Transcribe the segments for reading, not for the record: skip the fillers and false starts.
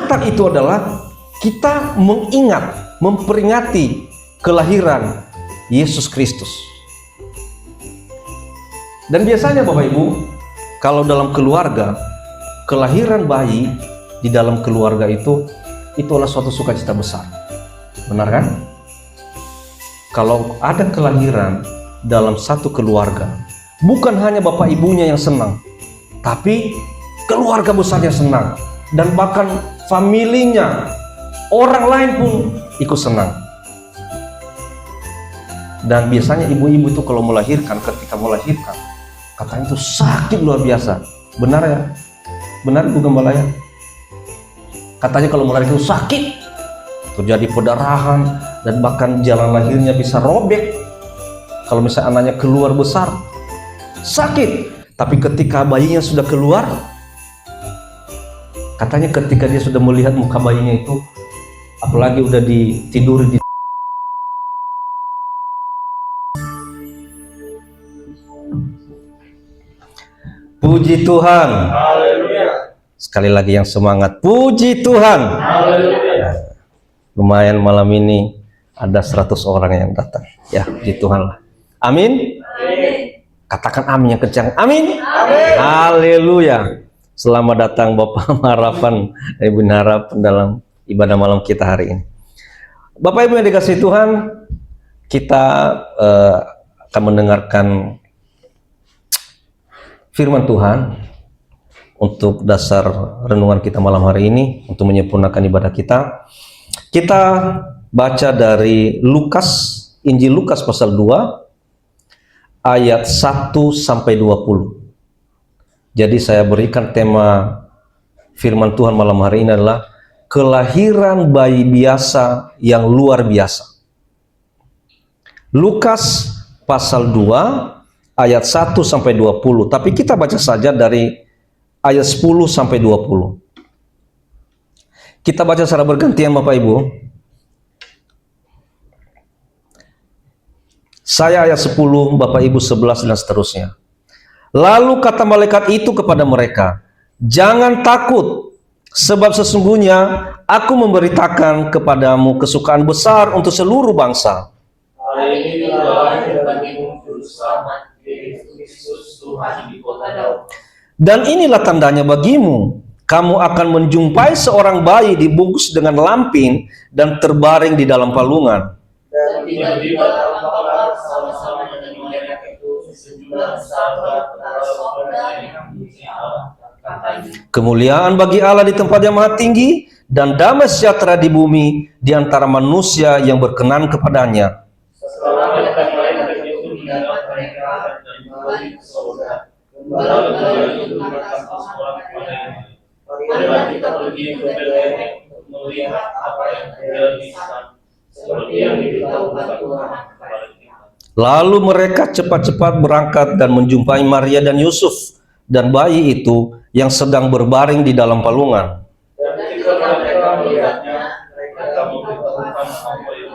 Natal itu adalah kita mengingat, memperingati kelahiran Yesus Kristus. Dan biasanya Bapak Ibu, kalau dalam keluarga, kelahiran bayi di dalam keluarga itu adalah suatu sukacita besar. Benar kan? Kalau ada kelahiran dalam satu keluarga, bukan hanya bapak ibunya yang senang, tapi keluarga besarnya senang, dan bahkan familinya, orang lain pun ikut senang. Dan biasanya ibu-ibu itu kalau melahirkan, ketika melahirkan, katanya itu sakit luar biasa. Benar ya? Benar Bu Gembala ya? Katanya kalau melahirkan itu sakit, terjadi perdarahan, dan bahkan jalan lahirnya bisa robek. Kalau misalnya anaknya keluar besar, sakit. Tapi ketika bayinya sudah keluar, katanya ketika dia sudah melihat muka bayinya itu, apalagi udah tidur di puji Tuhan. Haleluya. Sekali lagi yang semangat, puji Tuhan. Haleluya. Lumayan malam ini ada 100 orang yang datang. Ya, puji Tuhan lah. Amin. Amin. Katakan amin yang kencang. Amin. Amin. Haleluya. Selamat datang Bapak Harapan, Ibu Harapan dalam ibadah malam kita hari ini. Bapak Ibu yang dikasihi Tuhan, kita akan mendengarkan firman Tuhan untuk dasar renungan kita malam hari ini, untuk menyempurnakan ibadah kita. Kita baca dari Lukas, Injil Lukas pasal 2 ayat 1 sampai 20. Jadi saya berikan tema firman Tuhan malam hari ini adalah kelahiran bayi biasa yang luar biasa. Lukas pasal 2 ayat 1 sampai 20. Tapi kita baca saja dari ayat 10 sampai 20. Kita baca secara bergantian Bapak Ibu. Saya ayat 10, Bapak Ibu 11 dan seterusnya. Lalu kata malaikat itu kepada mereka, jangan takut, sebab sesungguhnya aku memberitakan kepadamu kesukaan besar untuk seluruh bangsa. Hari ini lahir bagimu juru selamat, Kristus Tuhan di kota Daud. Dan inilah tandanya bagimu, kamu akan menjumpai seorang bayi dibungkus dengan lampin dan terbaring di dalam palungan. Dan tiba-tiba tampaklah sama-sama dengan malaikat itu sejumlah sahabat para saudara yang memuji Allah. Kemuliaan bagi Allah di tempat yang maha tinggi, dan damai sejahtera di bumi di antara manusia yang berkenan kepadanya. Setelah malaikat itu mendapat mereka dan kembali ke surga, kembali itu berkata seorang kepadanya, marilah kita pergi ke Betlehem untuk melihat apa yang terjadi di sana, seperti yang diberitahukan Tuhan kepada kita. Lalu mereka cepat-cepat berangkat dan menjumpai Maria dan Yusuf dan bayi itu yang sedang berbaring di dalam palungan. Dan ketika mereka melihatnya, mereka memberitahukan apa yang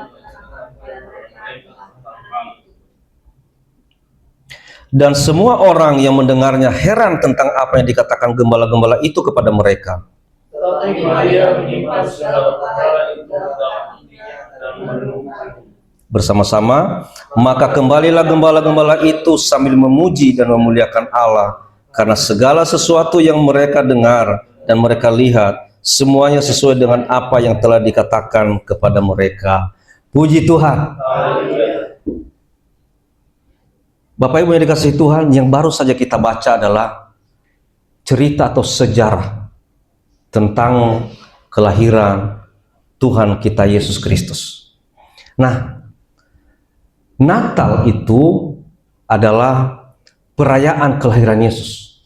Dan semua orang yang mendengarnya heran tentang apa yang dikatakan gembala-gembala itu kepada mereka. Tetapi Maria menyimpan segala perkara itu dalam hatinya dan merenungkan. Bersama-sama, maka kembalilah gembala-gembala itu sambil memuji dan memuliakan Allah, karena segala sesuatu yang mereka dengar dan mereka lihat, semuanya sesuai dengan apa yang telah dikatakan kepada mereka. Puji Tuhan. Bapak Ibu yang dikasihi Tuhan, yang baru saja kita baca adalah cerita atau sejarah tentang kelahiran Tuhan kita Yesus Kristus. Nah, Natal itu adalah perayaan kelahiran Yesus.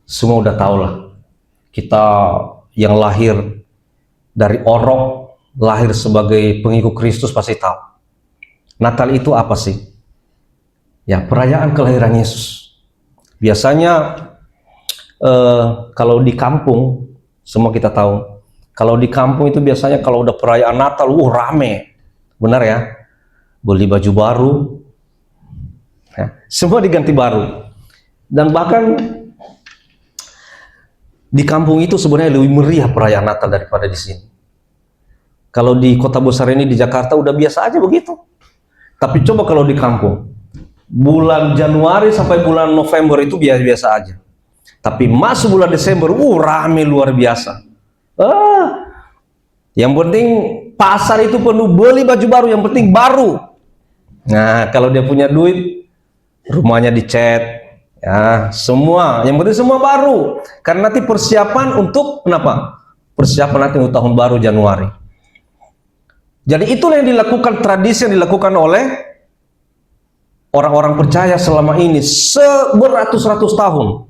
Semua udah tahu lah, kita yang lahir dari orok, lahir sebagai pengikut Kristus pasti tahu. Natal itu apa sih? Ya, perayaan kelahiran Yesus. Biasanya kalau di kampung, semua kita tahu, kalau di kampung itu biasanya kalau udah perayaan Natal, rame. Benar ya? Beli baju baru, ya, semua diganti baru. Dan bahkan di kampung itu sebenarnya lebih meriah perayaan Natal daripada di sini. Kalau di kota besar ini di Jakarta udah biasa aja begitu. Tapi coba kalau di kampung, bulan Januari sampai bulan November itu biasa-biasa aja. Tapi masuk bulan Desember, rame luar biasa. Yang penting pasar itu penuh, beli baju baru, yang penting baru. Nah, kalau dia punya duit, rumahnya dicat, ya semua, yang penting semua baru. Karena nanti persiapan untuk kenapa? Persiapan nanti untuk tahun baru Januari. Jadi itulah yang dilakukan, tradisi yang dilakukan oleh orang-orang percaya selama ini beratus-ratus tahun.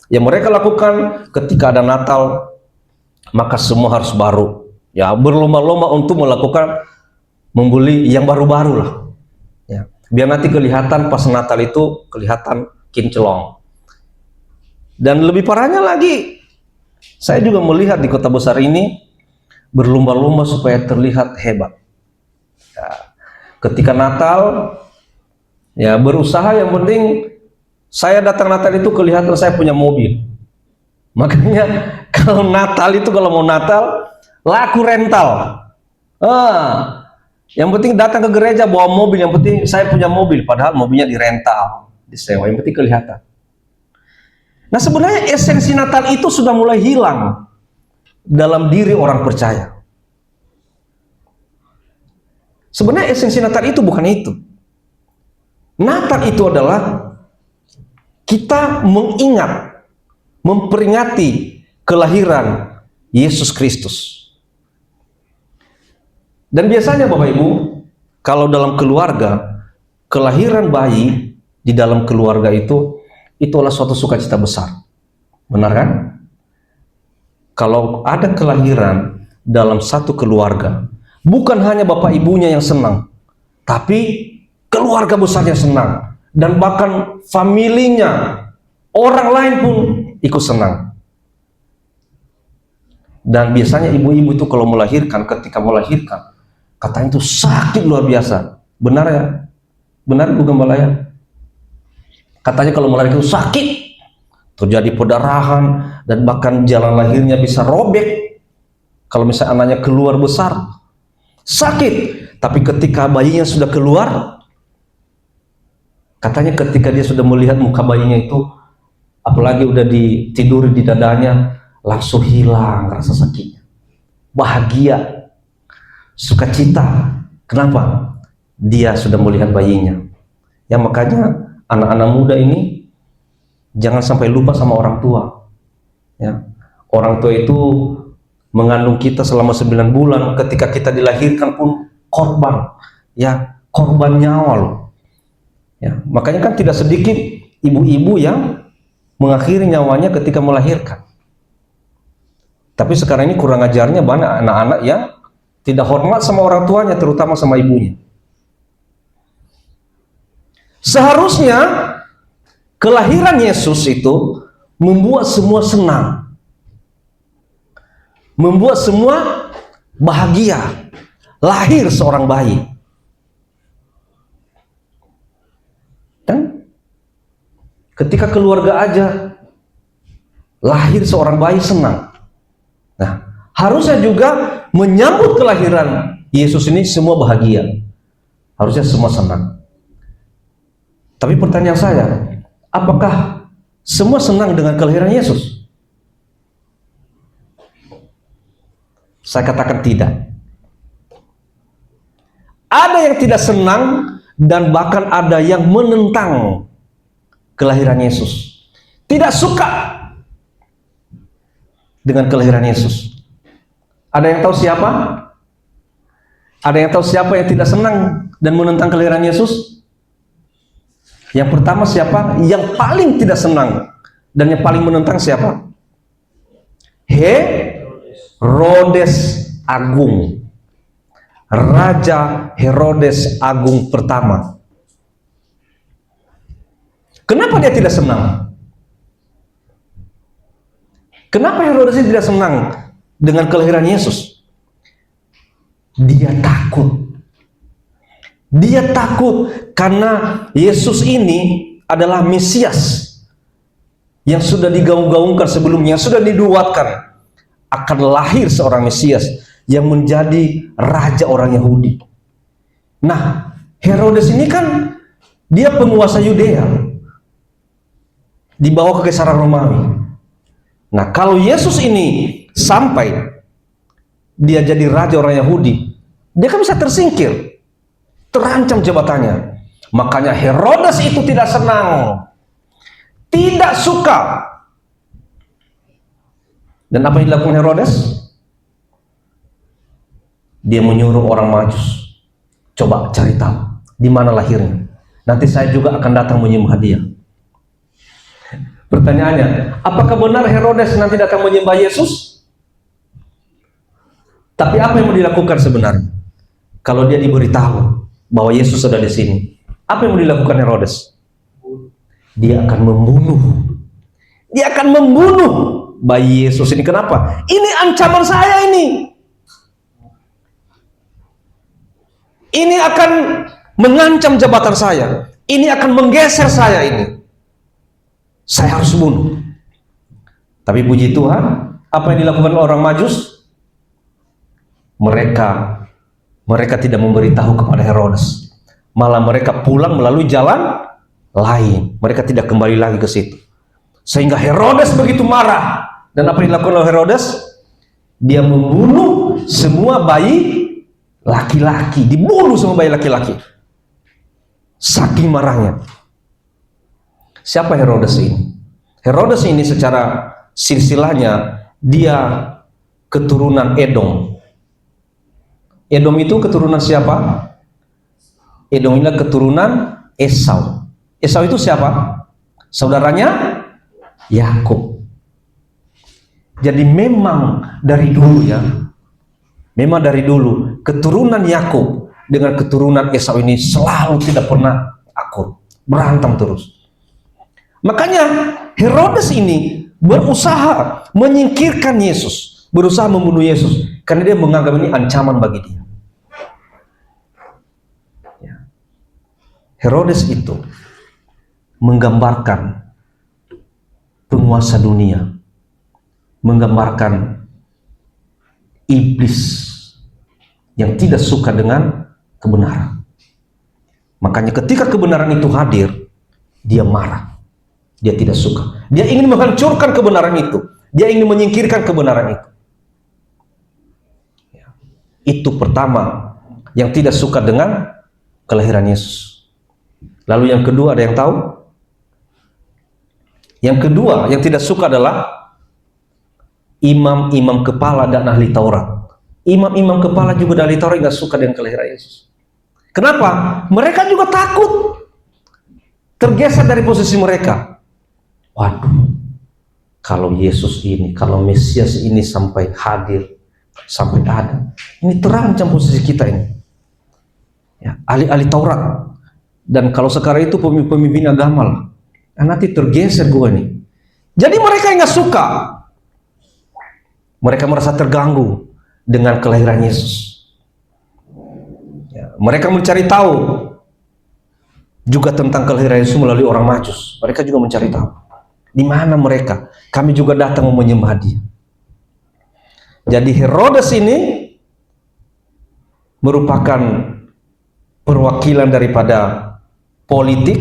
Yang mereka lakukan ketika ada Natal, maka semua harus baru. Ya, berlomba-lomba untuk melakukan, membeli yang baru-baru lah. Ya, biar nanti kelihatan pas Natal itu kelihatan kinclong. Dan lebih parahnya lagi, saya juga melihat di kota besar ini berlomba-lomba supaya terlihat hebat. Ya, ketika Natal, ya berusaha yang penting saya datang Natal itu kelihatan saya punya mobil. Makanya kalau Natal itu, kalau mau Natal laku rental. Yang penting datang ke gereja bawa mobil, yang penting saya punya mobil, padahal mobilnya dirental, disewa, yang penting kelihatan. Nah, sebenarnya esensi Natal itu sudah mulai hilang dalam diri orang percaya. Sebenarnya esensi Natal itu bukan itu. Natal itu adalah kita mengingat, memperingati kelahiran Yesus Kristus. Dan biasanya Bapak Ibu, kalau dalam keluarga, kelahiran bayi di dalam keluarga itu adalah suatu sukacita besar. Benar kan? Kalau ada kelahiran dalam satu keluarga, bukan hanya bapak ibunya yang senang, tapi keluarga besarnya senang, dan bahkan familinya, orang lain pun ikut senang. Dan biasanya ibu-ibu itu kalau melahirkan, ketika melahirkan, katanya itu sakit luar biasa. Benar ya? Benar Bu Gembala ya? Katanya kalau melahirkan itu sakit, terjadi perdarahan, dan bahkan jalan lahirnya bisa robek. Kalau misalnya anaknya keluar besar, sakit. Tapi ketika bayinya sudah keluar, katanya ketika dia sudah melihat muka bayinya itu, apalagi udah tidur di dadanya, langsung hilang rasa sakitnya. Bahagia, sukacita. Kenapa? Dia sudah melihat bayinya. Ya, makanya anak-anak muda ini jangan sampai lupa sama orang tua. Ya, orang tua itu mengandung kita selama 9 bulan. Ketika kita dilahirkan pun korban, ya korban nyawa loh. Ya, makanya kan tidak sedikit ibu-ibu yang mengakhiri nyawanya ketika melahirkan. Tapi sekarang ini kurang ajarnya banyak anak-anak yang tidak hormat sama orang tuanya, terutama sama ibunya. Seharusnya kelahiran Yesus itu membuat semua senang, membuat semua bahagia. Lahir seorang bayi, dan ketika keluarga aja lahir seorang bayi senang. Nah, harusnya juga menyambut kelahiran Yesus ini semua bahagia, harusnya semua senang. Tapi pertanyaan saya, apakah semua senang dengan kelahiran Yesus? Saya katakan tidak. Ada yang tidak senang, dan bahkan ada yang menentang kelahiran Yesus. Tidak suka dengan kelahiran Yesus. Ada yang tahu siapa? Ada yang tahu siapa yang tidak senang dan menentang kelahiran Yesus? Yang pertama siapa? Yang paling tidak senang dan yang paling menentang siapa? Herodes Agung. Raja Herodes Agung pertama. Kenapa dia tidak senang? Kenapa Herodes tidak senang dengan kelahiran Yesus? Dia takut. Dia takut karena Yesus ini adalah Mesias. yang sudah digaung-gaungkan sebelumnya, yang sudah dinubuatkan, akan lahir seorang Mesias yang menjadi raja orang Yahudi. Nah, Herodes ini kan dia penguasa Yudea di bawah kekaisaran Romawi. Nah, kalau Yesus ini sampai dia jadi raja orang Yahudi, dia kan bisa tersingkir, terancam jabatannya. Makanya Herodes itu tidak senang, tidak suka. Dan apa yang dilakukan Herodes? Dia menyuruh orang Majus, coba cari tahu di mana lahirnya. Nanti saya juga akan datang menyembah dia. Pertanyaannya, apakah benar Herodes nanti datang menyembah Yesus? Tapi apa yang mau dilakukan sebenarnya? Kalau dia diberitahu bahwa Yesus ada di sini, apa yang mau dilakukan Herodes? Dia akan membunuh. Dia akan membunuh bayi Yesus ini. Kenapa? Ini ancaman saya ini. Ini akan mengancam jabatan saya. Ini akan menggeser saya ini. Saya harus bunuh. Tapi puji Tuhan, apa yang dilakukan orang Majus? Mereka tidak memberitahu kepada Herodes. Malah mereka pulang melalui jalan lain. Mereka tidak kembali lagi ke situ. Sehingga Herodes begitu marah. Dan apa yang dilakukan oleh Herodes? Dia membunuh semua bayi laki-laki. Dibunuh semua bayi laki-laki. Saking marahnya. Siapa Herodes ini? Herodes ini secara silsilahnya dia keturunan Edom. Edom itu keturunan siapa? Edom ini keturunan Esau. Esau itu siapa? Saudaranya Yakub. Jadi memang dari dulu ya, memang dari dulu keturunan Yakub dengan keturunan Esau ini selalu tidak pernah akur, berantem terus. Makanya Herodes ini berusaha menyingkirkan Yesus, berusaha membunuh Yesus, karena dia menganggap ini ancaman bagi dia. Herodes itu menggambarkan penguasa dunia, menggambarkan iblis yang tidak suka dengan kebenaran. Makanya ketika kebenaran itu hadir, dia marah, dia tidak suka, dia ingin menghancurkan kebenaran itu, dia ingin menyingkirkan kebenaran itu. Itu pertama yang tidak suka dengan kelahiran Yesus. Lalu yang kedua, ada yang tahu? Yang kedua yang tidak suka adalah imam-imam kepala dan ahli Taurat. Imam-imam kepala juga dan ahli Taurat nggak suka dengan kelahiran Yesus. Kenapa? Mereka juga takut tergeser dari posisi mereka. Waduh, kalau Yesus ini, kalau Mesias ini sampai hadir, sampai ada, ini terancam posisi kita ini. Ya, ahli-ahli Taurat. Dan kalau sekarang itu pemimpin agama lah, nanti tergeser gue nih. Jadi mereka yang nggak suka, mereka merasa terganggu dengan kelahiran Yesus. Ya, mereka mencari tahu juga tentang kelahiran Yesus melalui orang Majus. Mereka juga mencari tahu di mana mereka. Kami juga datang mau menyembah Dia. Jadi Herodes ini merupakan perwakilan daripada politik,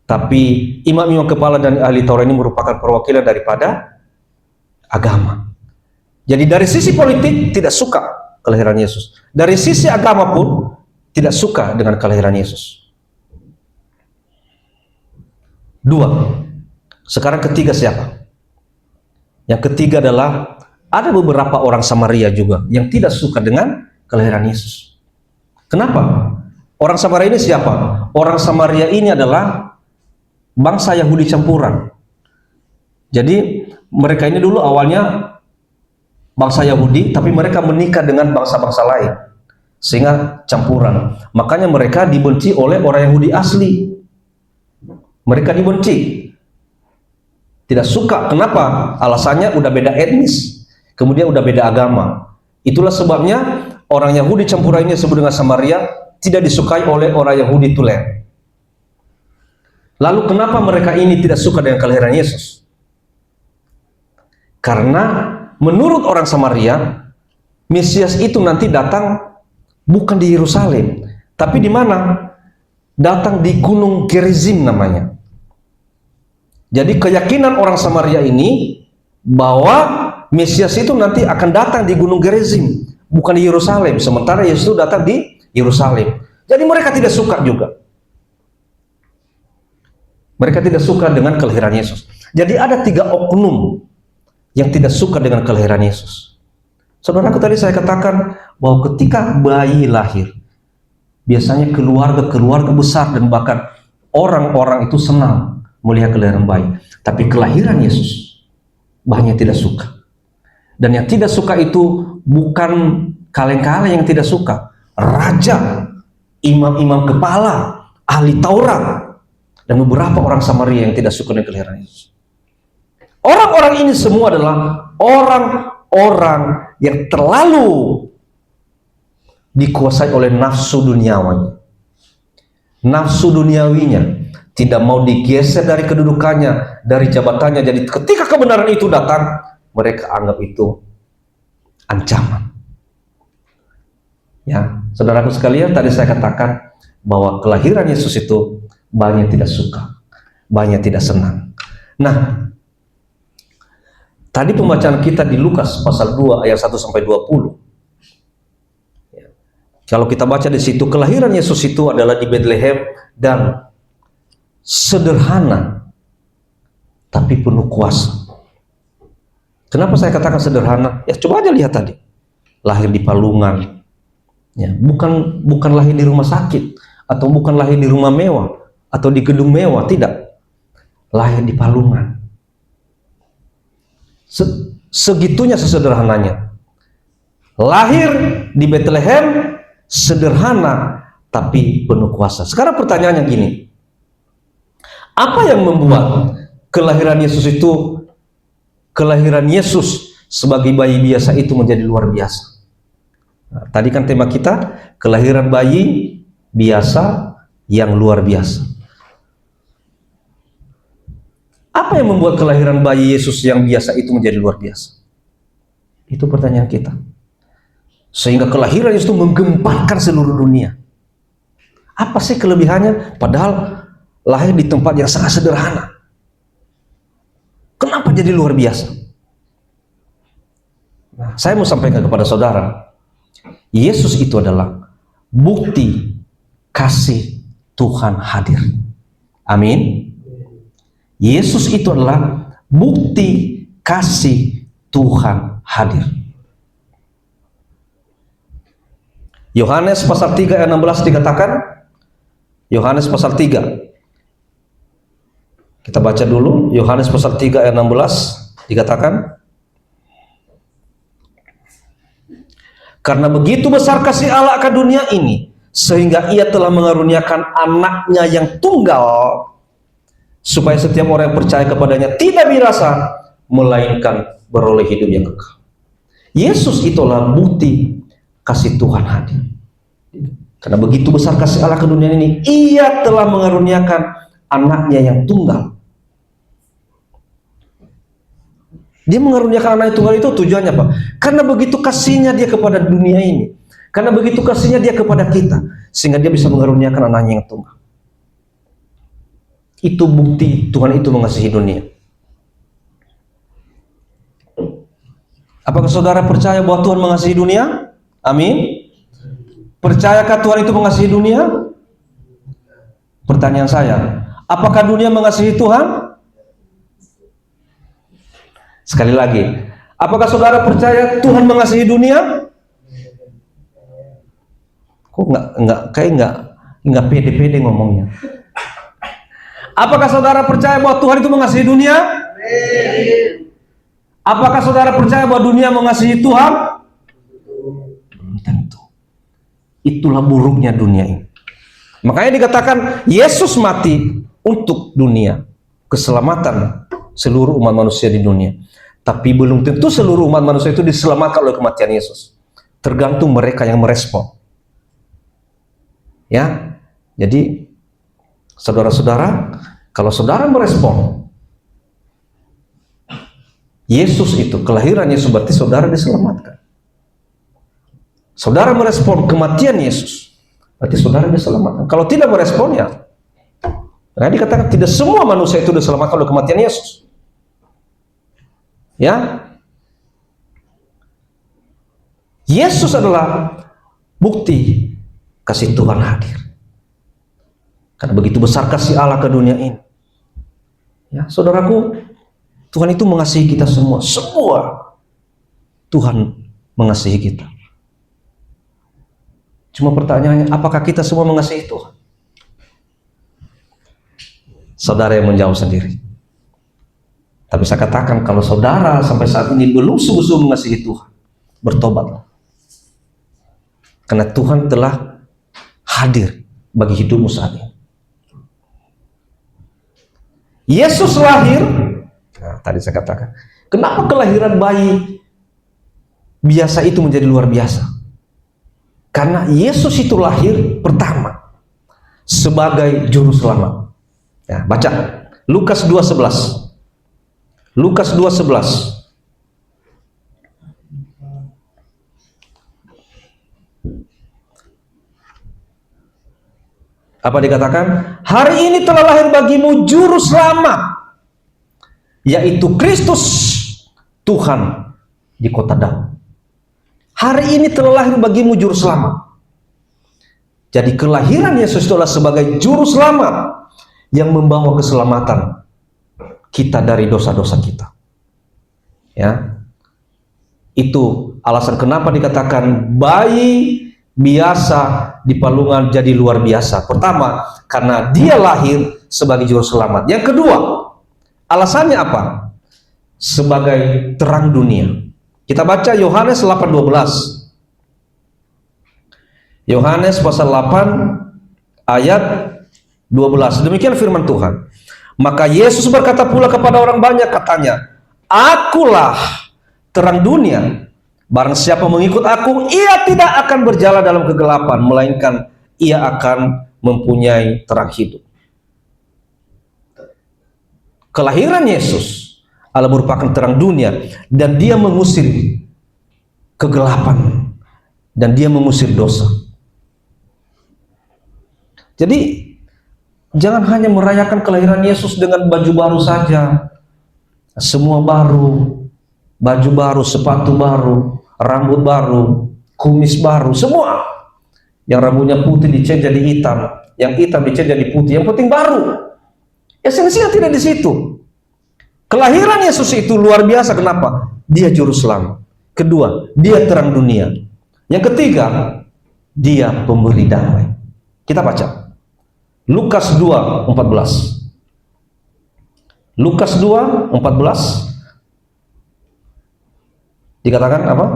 tapi imam-imam kepala dan ahli Taurat ini merupakan perwakilan daripada agama. Jadi dari sisi politik tidak suka kelahiran Yesus, dari sisi agama pun tidak suka dengan kelahiran Yesus. Dua. Sekarang ketiga siapa? Yang ketiga adalah ada beberapa orang Samaria juga yang tidak suka dengan kelahiran Yesus. Kenapa? Orang Samaria ini siapa? Orang Samaria ini adalah bangsa Yahudi campuran. Jadi mereka ini dulu awalnya bangsa Yahudi, tapi mereka menikah dengan bangsa-bangsa lain, sehingga campuran. Makanya mereka dibenci oleh orang Yahudi asli. Mereka dibenci, tidak suka. Kenapa? Alasannya udah beda etnis, kemudian udah beda agama. Itulah sebabnya orang Yahudi campuran ini disebut dengan Samaria, tidak disukai oleh orang Yahudi tulen. Lalu kenapa mereka ini tidak suka dengan kelahiran Yesus? Karena menurut orang Samaria, Mesias itu nanti datang bukan di Yerusalem, tapi di mana? Datang di Gunung Gerizim namanya. Jadi keyakinan orang Samaria ini bahwa Mesias itu nanti akan datang di Gunung Gerizim, bukan di Yerusalem. Sementara Yesus itu datang di Yerusalem. Jadi mereka tidak suka juga. Mereka tidak suka dengan kelahiran Yesus. Jadi ada 3 oknum yang tidak suka dengan kelahiran Yesus. Saudaraku, tadi saya katakan bahwa ketika bayi lahir, biasanya keluarga besar dan bahkan orang-orang itu senang melihat kelahiran bayi. Tapi kelahiran Yesus banyak tidak suka. Dan yang tidak suka itu bukan kaleng-kaleng yang tidak suka. Raja, imam-imam kepala, ahli Taurat, dan beberapa orang Samaria yang tidak suka dengan kelahiran Yesus. Orang-orang ini semua adalah orang-orang yang terlalu dikuasai oleh nafsu duniawinya. Nafsu duniawinya tidak mau digeser dari kedudukannya, dari jabatannya. Jadi ketika kebenaran itu datang, mereka anggap itu ancaman. Ya, saudaraku sekalian, tadi saya katakan bahwa kelahiran Yesus itu banyak tidak suka, banyak tidak senang. Nah, tadi pembacaan kita di Lukas pasal 2 ayat 1 sampai 20. Ya. Kalau kita baca di situ, kelahiran Yesus itu adalah di Bethlehem dan sederhana tapi penuh kuasa. Kenapa saya katakan sederhana? Ya coba aja lihat tadi. Lahir di palungan. Ya, bukan lahir di rumah sakit atau bukan lahir di rumah mewah atau di gedung mewah, tidak. Lahir di palungan. Segitunya sesederhananya. Lahir di Bethlehem sederhana tapi penuh kuasa. Sekarang pertanyaannya gini. Apa yang membuat kelahiran Yesus sebagai bayi biasa itu menjadi luar biasa? Nah, tadi kan tema kita kelahiran bayi biasa yang luar biasa. Apa yang membuat kelahiran bayi Yesus yang biasa itu menjadi luar biasa? Itu pertanyaan kita. Sehingga kelahiran Yesus itu menggemparkan seluruh dunia. Apa sih kelebihannya? Padahal lahir di tempat yang sangat sederhana. Kenapa jadi luar biasa? Nah, saya mau sampaikan kepada saudara, Yesus itu adalah bukti kasih Tuhan hadir. Amin. Yesus itu adalah bukti kasih Tuhan hadir. Yohanes pasal 3 ayat 16 dikatakan, Yohanes pasal 3. Kita baca dulu, Yohanes pasal 3 ayat 16 dikatakan, karena begitu besar kasih Allah akan dunia ini, sehingga ia telah mengaruniakan anaknya yang tunggal, supaya setiap orang yang percaya kepadanya tidak binasa, melainkan beroleh hidup yang kekal. Yesus itulah bukti kasih Tuhan hadir. Karena begitu besar kasih Allah ke dunia ini, ia telah mengaruniakan anaknya yang tunggal. Dia mengaruniakan anak tunggal itu tujuannya apa? Karena begitu kasihnya dia kepada dunia ini, karena begitu kasihnya dia kepada kita, sehingga dia bisa mengaruniakan anaknya yang tunggal. Itu bukti Tuhan itu mengasihi dunia. Apakah saudara percaya bahwa Tuhan mengasihi dunia? Amin. Percayakah Tuhan itu mengasihi dunia? Pertanyaan saya, apakah dunia mengasihi Tuhan? Sekali lagi, apakah saudara percaya Tuhan mengasihi dunia? Kok nggak pede-pede ngomongnya? Apakah saudara percaya bahwa Tuhan itu mengasihi dunia? Apakah saudara percaya bahwa dunia mengasihi Tuhan? Belum tentu. Itulah buruknya dunia ini. Makanya dikatakan Yesus mati untuk dunia, keselamatan seluruh umat manusia di dunia. Tapi belum tentu seluruh umat manusia itu diselamatkan oleh kematian Yesus. Tergantung mereka yang merespon. Ya, jadi saudara-saudara, Kalau saudara merespon Yesus itu, kelahiran Yesus, berarti saudara diselamatkan. Saudara merespon kematian Yesus, berarti saudara diselamatkan. Kalau tidak merespon, ya, nah dikatakan tidak semua manusia itu diselamatkan oleh kematian Yesus. Ya, Yesus adalah bukti kasih Tuhan hadir. Karena begitu besar kasih Allah ke dunia ini. Ya, saudaraku, Tuhan itu mengasihi kita semua. Semua Tuhan mengasihi kita. Cuma pertanyaannya, apakah kita semua mengasihi Tuhan? Saudara yang menjawab sendiri. Tapi saya katakan, kalau saudara sampai saat ini belum sungguh-sungguh mengasihi Tuhan, bertobatlah. Karena Tuhan telah hadir bagi hidupmu saat ini. Yesus lahir, nah, tadi saya katakan, kenapa kelahiran bayi biasa itu menjadi luar biasa? Karena Yesus itu lahir pertama sebagai juru selamat. Ya, baca Lukas 2:11. Lukas 2:11. Apa dikatakan? Hari ini telah lahir bagimu juru selamat, yaitu Kristus Tuhan di kota Daud. Hari ini telah lahir bagimu juru selamat. Jadi kelahiran Yesus itu adalah sebagai juru selamat yang membawa keselamatan kita dari dosa-dosa kita. Ya, itu alasan kenapa dikatakan bayi biasa di palungan jadi luar biasa. Pertama, karena dia lahir sebagai juru selamat. Yang kedua, alasannya apa? Sebagai terang dunia. Kita baca Yohanes 8:12. Yohanes pasal 8 ayat 12. Demikian firman Tuhan. Maka Yesus berkata pula kepada orang banyak, katanya, Akulah terang dunia. Barang siapa mengikut aku, ia tidak akan berjalan dalam kegelapan, melainkan ia akan mempunyai terang hidup. Kelahiran Yesus adalah merupakan terang dunia, dan dia mengusir kegelapan, dan dia mengusir dosa. Jadi jangan hanya merayakan kelahiran Yesus dengan baju baru saja, semua baru, baju baru, sepatu baru, rambut baru, kumis baru, semua. Yang rambutnya putih dicat jadi hitam, yang hitam dicat jadi putih, yang penting baru. Esensinya tidak di situ. Kelahiran Yesus itu luar biasa. Kenapa? Dia juru selamat. Kedua, dia terang dunia. Yang ketiga, dia pemberi damai. Kita baca Lukas 2:14. Lukas 2:14 dikatakan apa?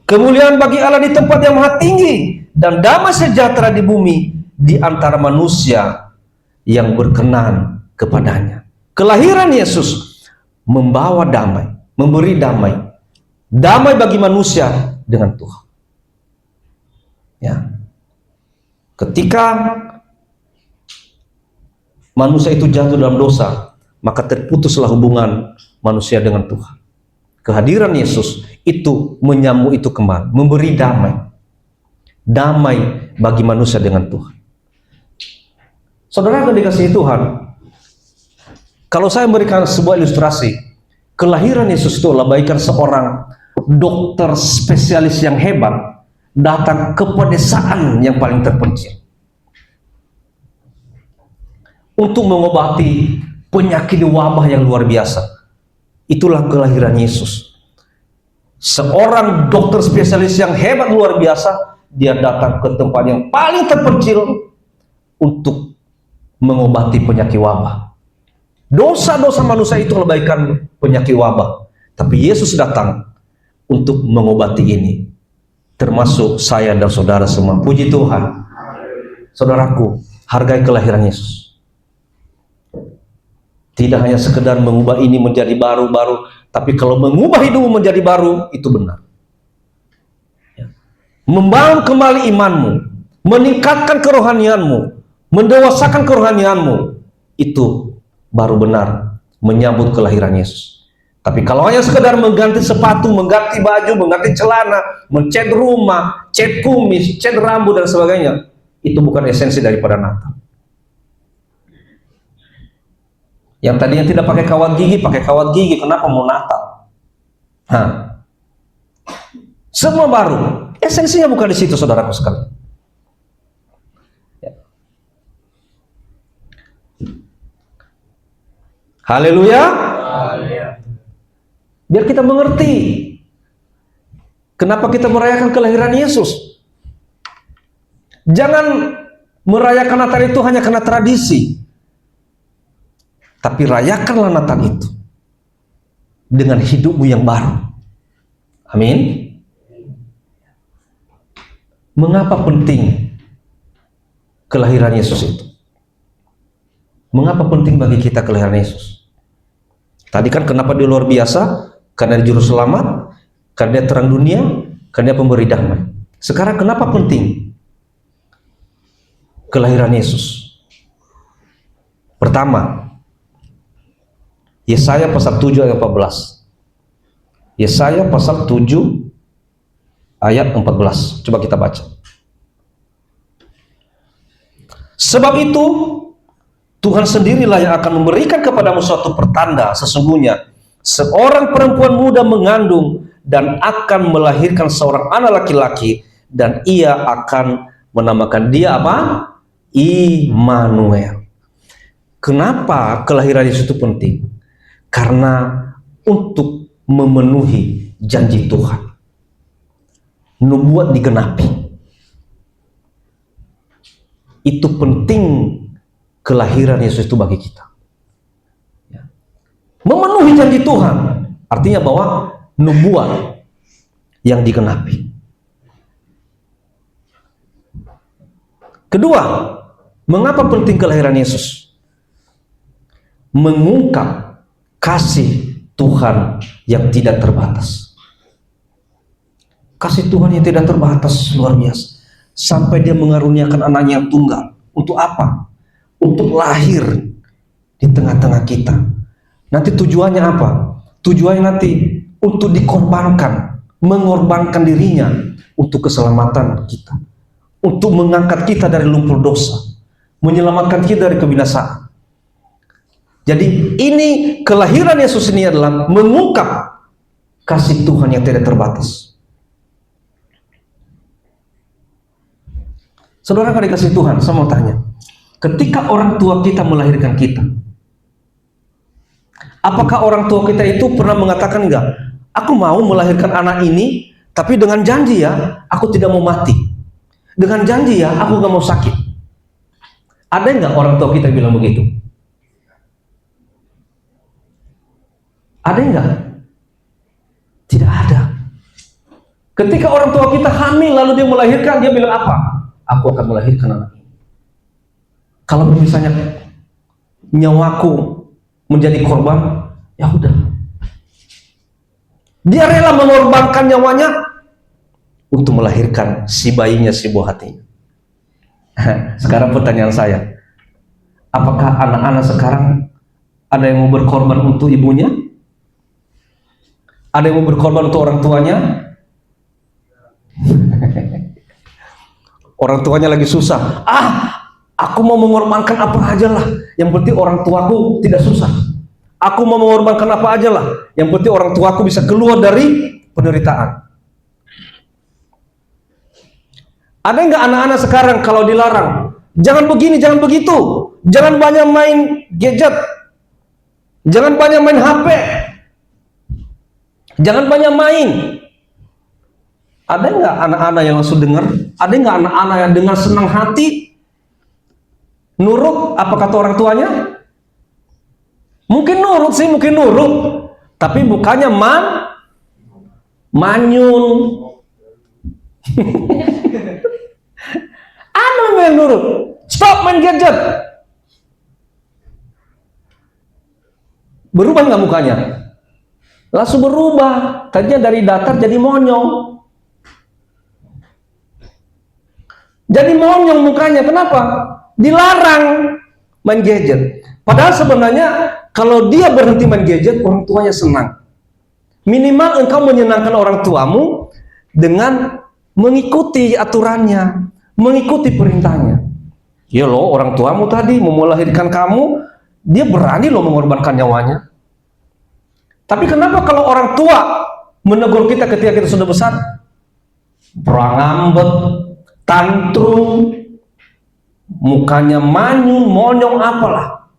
Kemuliaan bagi Allah di tempat yang maha tinggi, dan damai sejahtera di bumi di antara manusia yang berkenan kepadanya. Kelahiran Yesus membawa damai, memberi damai. Damai bagi manusia dengan Tuhan. Ya. Ketika manusia itu jatuh dalam dosa, maka terputuslah hubungan manusia dengan Tuhan. Kehadiran Yesus itu menyambung itu kembali, memberi damai. Damai bagi manusia dengan Tuhan. Saudara yang dikasihi Tuhan, kalau saya memberikan sebuah ilustrasi, kelahiran Yesus itu adalah bagaikan seorang dokter spesialis yang hebat datang ke pedesaan yang paling terpencil untuk mengobati penyakit wabah yang luar biasa. Itulah kelahiran Yesus. Seorang dokter spesialis yang hebat luar biasa, dia datang ke tempat yang paling terpencil untuk mengobati penyakit wabah. Dosa-dosa manusia itu bagaikan penyakit wabah, tapi Yesus datang untuk mengobati ini, termasuk saya dan saudara semua. Puji Tuhan. Saudaraku, hargai kelahiran Yesus. Tidak hanya sekedar mengubah ini menjadi baru-baru, tapi kalau mengubah hidupmu menjadi baru, itu benar. Ya. Membangun kembali imanmu, meningkatkan kerohanianmu, mendewasakan kerohanianmu, itu baru benar menyambut kelahiran Yesus. Tapi kalau hanya sekedar mengganti sepatu, mengganti baju, mengganti celana, mencat rumah, cat kumis, cat rambut dan sebagainya, itu bukan esensi daripada Natal. Yang tadinya tidak pakai kawat gigi, kenapa mau Natal? Semua baru. Esensinya bukan di situ, saudaraku sekalian. Haleluya. Biar kita mengerti kenapa kita merayakan kelahiran Yesus. Jangan merayakan Natal itu hanya karena tradisi, tapi rayakanlah Natal itu dengan hidupmu yang baru. Amin. Mengapa penting kelahiran Yesus itu? Mengapa penting bagi kita kelahiran Yesus? Tadi kan kenapa dia luar biasa? Karena dia juru selamat, karena dia terang dunia, karena dia pemberi damai. Sekarang kenapa penting kelahiran Yesus? Pertama, Yesaya pasal 7 ayat 14. Yesaya pasal 7 ayat 14. Coba kita baca. Sebab itu Tuhan sendirilah yang akan memberikan kepadamu suatu pertanda. Sesungguhnya seorang perempuan muda mengandung dan akan melahirkan seorang anak laki-laki, dan ia akan menamakan dia apa? Immanuel. Kenapa kelahiran Yesus itu penting? Karena untuk memenuhi janji Tuhan. Nubuat digenapi. Itu penting kelahiran Yesus itu bagi kita. Memenuhi janji Tuhan artinya bahwa nubuat yang digenapi. Kedua, mengapa penting kelahiran Yesus? Mengungkap kasih Tuhan yang tidak terbatas. Kasih Tuhan yang tidak terbatas luar biasa. Sampai dia mengaruniakan anaknya yang tunggal. Untuk apa? Untuk lahir di tengah-tengah kita. Nanti tujuannya apa? Tujuannya nanti untuk dikorbankan, mengorbankan dirinya untuk keselamatan kita, untuk mengangkat kita dari lumpur dosa, menyelamatkan kita dari kebinasaan. Jadi ini kelahiran Yesus ini adalah mengungkap kasih Tuhan yang tidak terbatas. Saudara dikasih Tuhan, saya mau tanya, ketika orang tua kita melahirkan kita, apakah orang tua kita itu pernah mengatakan enggak, aku mau melahirkan anak ini, tapi dengan janji ya, aku tidak mau mati. Dengan janji ya, aku gak mau sakit. Ada enggak orang tua kita bilang begitu? Ada enggak? Tidak ada. Ketika orang tua kita hamil lalu dia melahirkan, dia bilang apa? Aku akan melahirkan anak ini. Kalau misalnya nyawaku menjadi korban, ya udah. Dia rela mengorbankan nyawanya untuk melahirkan si bayinya, si buah hatinya. Sekarang pertanyaan saya, apakah anak-anak sekarang ada yang mau berkorban untuk ibunya? Ada yang mau berkorban untuk orang tuanya? Orang tuanya lagi susah. Aku mau mengorbankan apa aja lah. Yang penting orang tuaku tidak susah. Aku mau mengorbankan apa aja lah. Yang penting orang tuaku bisa keluar dari penderitaan. Ada nggak anak-anak sekarang kalau dilarang? Jangan begini, jangan begitu. Jangan banyak main gadget. Jangan banyak main HP. Jangan banyak main. Ada nggak anak-anak yang langsung dengar? Ada nggak anak-anak yang dengan senang hati nurut apa kata orang tuanya? Mungkin nurut sih, mungkin nurut, tapi bukannya manyun. Ada yang nurut, stop main gadget. Berubah nggak mukanya? Langsung berubah. Tadinya dari datar jadi monyong. Jadi monyong mukanya. Kenapa? dilarang main gadget. Padahal sebenarnya kalau dia berhenti main gadget, orang tuanya senang. Minimal engkau menyenangkan orang tuamu dengan mengikuti aturannya, mengikuti perintahnya. Ya loh, orang tuamu tadi mau melahirkan kamu, dia berani loh mengorbankan nyawanya. Tapi kenapa kalau orang tua menegur kita ketika kita sudah besar? Ngambek, tantrum, mukanya manyun, monyong, apalah.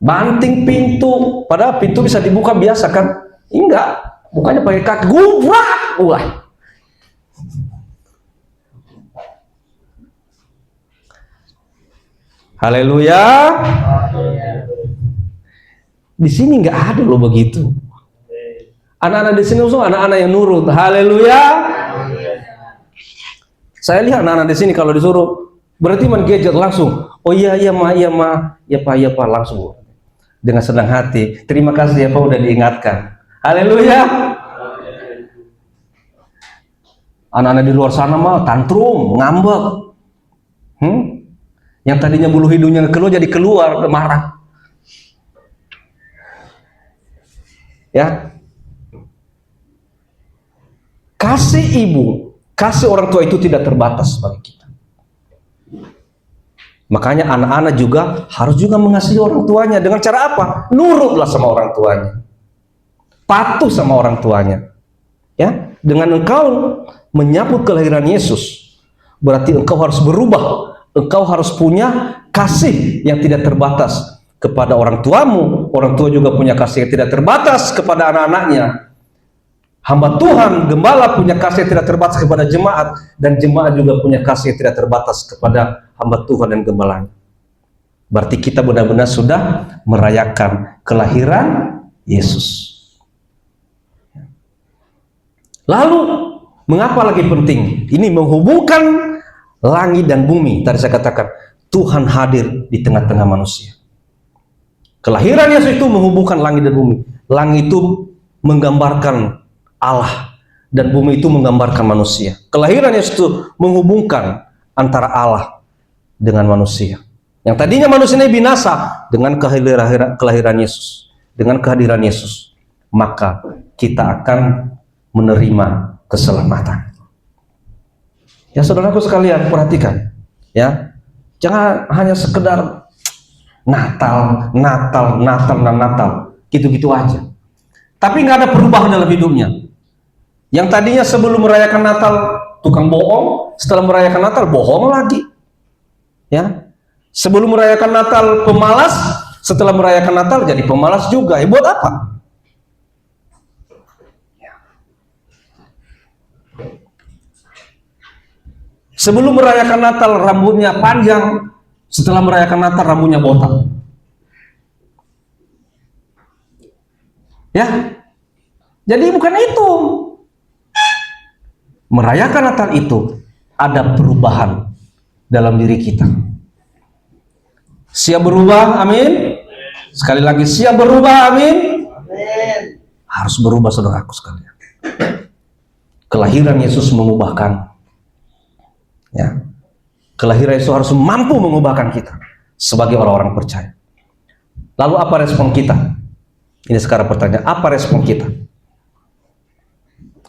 Banting pintu, padahal pintu bisa dibuka biasa kan? Enggak, bukanya pakai kaki, gubrak, wah. Haleluya. Di sini nggak ada loh begitu. Anak-anak di sini anak-anak yang nurut. Haleluya. Saya lihat anak-anak di sini kalau disuruh berarti main gadget langsung. Oh iya ma, ya pak langsung. Dengan senang hati, terima kasih ya Pak udah diingatkan. Haleluya. Anak-anak di luar sana mah tantrum, ngambek. Yang tadinya bulu hidungnya keluar jadi keluar, marah. Ya. Kasih ibu, kasih orang tua itu tidak terbatas bagi kita. Makanya anak-anak juga harus juga mengasihi orang tuanya. Dengan cara apa? Nurutlah sama orang tuanya. Patuh sama orang tuanya. Ya, dengan engkau menyambut kelahiran Yesus, berarti engkau harus berubah. Engkau harus punya kasih yang tidak terbatas kepada orang tuamu. Orang tua juga punya kasih yang tidak terbatas kepada anak-anaknya. Hamba Tuhan, gembala punya kasih yang tidak terbatas kepada jemaat, dan jemaat juga punya kasih yang tidak terbatas kepada hamba Tuhan dan gembalanya. Berarti kita benar-benar sudah merayakan kelahiran Yesus. Lalu, mengapa lagi penting? Ini menghubungkan langit dan bumi. Tadi saya katakan, Tuhan hadir di tengah-tengah manusia. Kelahiran Yesus itu menghubungkan langit dan bumi. Langit itu menggambarkan Allah, dan bumi itu menggambarkan manusia. Kelahiran Yesus itu menghubungkan antara Allah dengan manusia. Yang tadinya manusia ini binasa, dengan kelahiran Yesus, dengan kehadiran Yesus, maka kita akan menerima keselamatan. Ya saudaraku sekalian, perhatikan, ya, jangan hanya sekedar Natal, gitu-gitu aja. Tapi nggak ada perubahan dalam hidupnya. Yang tadinya sebelum merayakan Natal tukang bohong, setelah merayakan Natal bohong lagi. Ya. Sebelum merayakan Natal pemalas, setelah merayakan Natal jadi pemalas juga. Buat apa? Ya. Sebelum merayakan Natal rambutnya panjang, setelah merayakan Natal rambutnya botak. Ya. Jadi bukan itu. Merayakan Natal itu ada perubahan dalam diri kita. Siap berubah, amin. Sekali lagi, siap berubah, amin. Harus berubah, saudaraku sekalian. Kelahiran Yesus mengubahkan. Ya. Kelahiran Yesus harus mampu mengubahkan kita sebagai orang-orang percaya. Lalu apa respon kita? Ini sekarang pertanyaan, apa respon kita?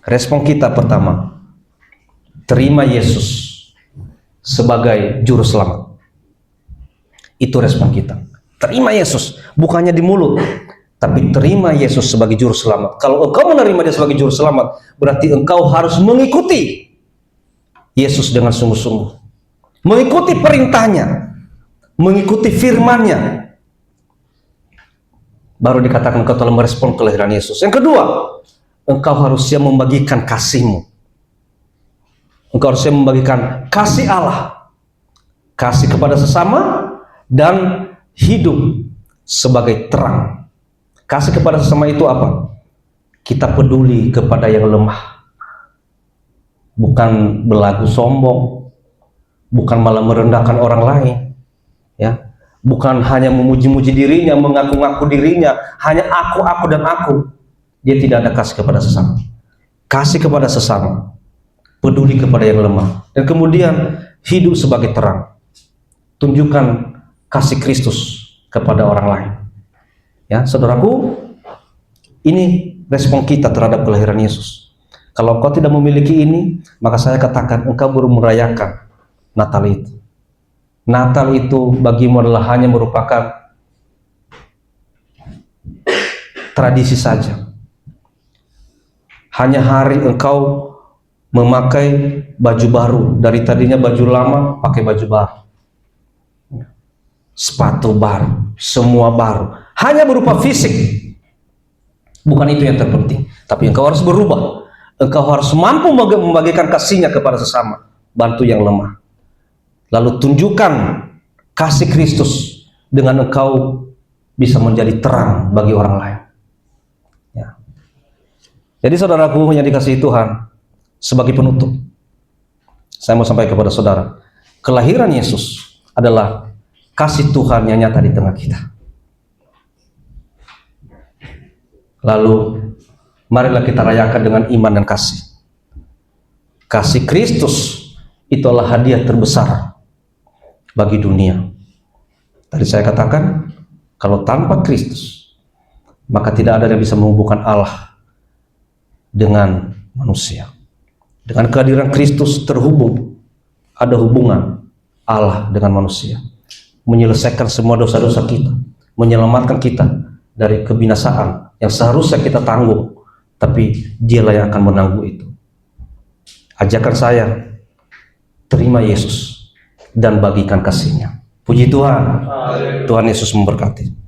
Respon kita pertama, terima Yesus sebagai juru selamat. Itu respon kita. Terima Yesus, bukannya di mulut, tapi terima Yesus sebagai juru selamat. Kalau engkau menerima dia sebagai juru selamat, berarti engkau harus mengikuti Yesus dengan sungguh-sungguh. Mengikuti perintahnya, mengikuti firman-Nya. Baru dikatakan engkau telah merespon kelahiran Yesus. Yang kedua, engkau harus siap membagikan kasih-Mu. Engkau harus membagikan kasih Allah, kasih kepada sesama, dan hidup sebagai terang. Kasih kepada sesama itu apa? Kita peduli kepada yang lemah, bukan belagu sombong, bukan malah merendahkan orang lain, ya, bukan hanya memuji-muji dirinya, mengaku-ngaku dirinya, hanya aku dan aku. Dia tidak ada kasih kepada sesama. Kasih kepada sesama, peduli kepada yang lemah, dan kemudian hidup sebagai terang. Tunjukkan kasih Kristus kepada orang lain. Ya, saudaraku, ini respon kita terhadap kelahiran Yesus. Kalau kau tidak memiliki ini, maka saya katakan engkau baru merayakan Natal itu. Natal itu bagimu adalah hanya merupakan tradisi saja. Hanya hari engkau memakai baju baru, dari tadinya baju lama pakai baju baru, sepatu baru, semua baru, hanya berupa fisik. Bukan itu yang terpenting, tapi engkau harus berubah. Engkau harus mampu membagikan kasihnya kepada sesama, bantu yang lemah. Lalu tunjukkan kasih Kristus dengan engkau bisa menjadi terang bagi orang lain. Ya. Jadi saudaraku yang dikasihi Tuhan, sebagai penutup, saya mau sampaikan kepada saudara, kelahiran Yesus adalah kasih Tuhan yang nyata di tengah kita. Lalu marilah kita rayakan dengan iman dan kasih. Kasih Kristus itu adalah hadiah terbesar bagi dunia. Tadi saya katakan, kalau tanpa Kristus, maka tidak ada yang bisa menghubungkan Allah dengan manusia. Dengan kehadiran Kristus terhubung, ada hubungan Allah dengan manusia, menyelesaikan semua dosa-dosa kita, menyelamatkan kita dari kebinasaan yang seharusnya kita tanggung, tapi Dialah yang akan menanggung itu. Ajakan saya, terima Yesus dan bagikan kasih-Nya. Puji Tuhan. Tuhan Yesus memberkati.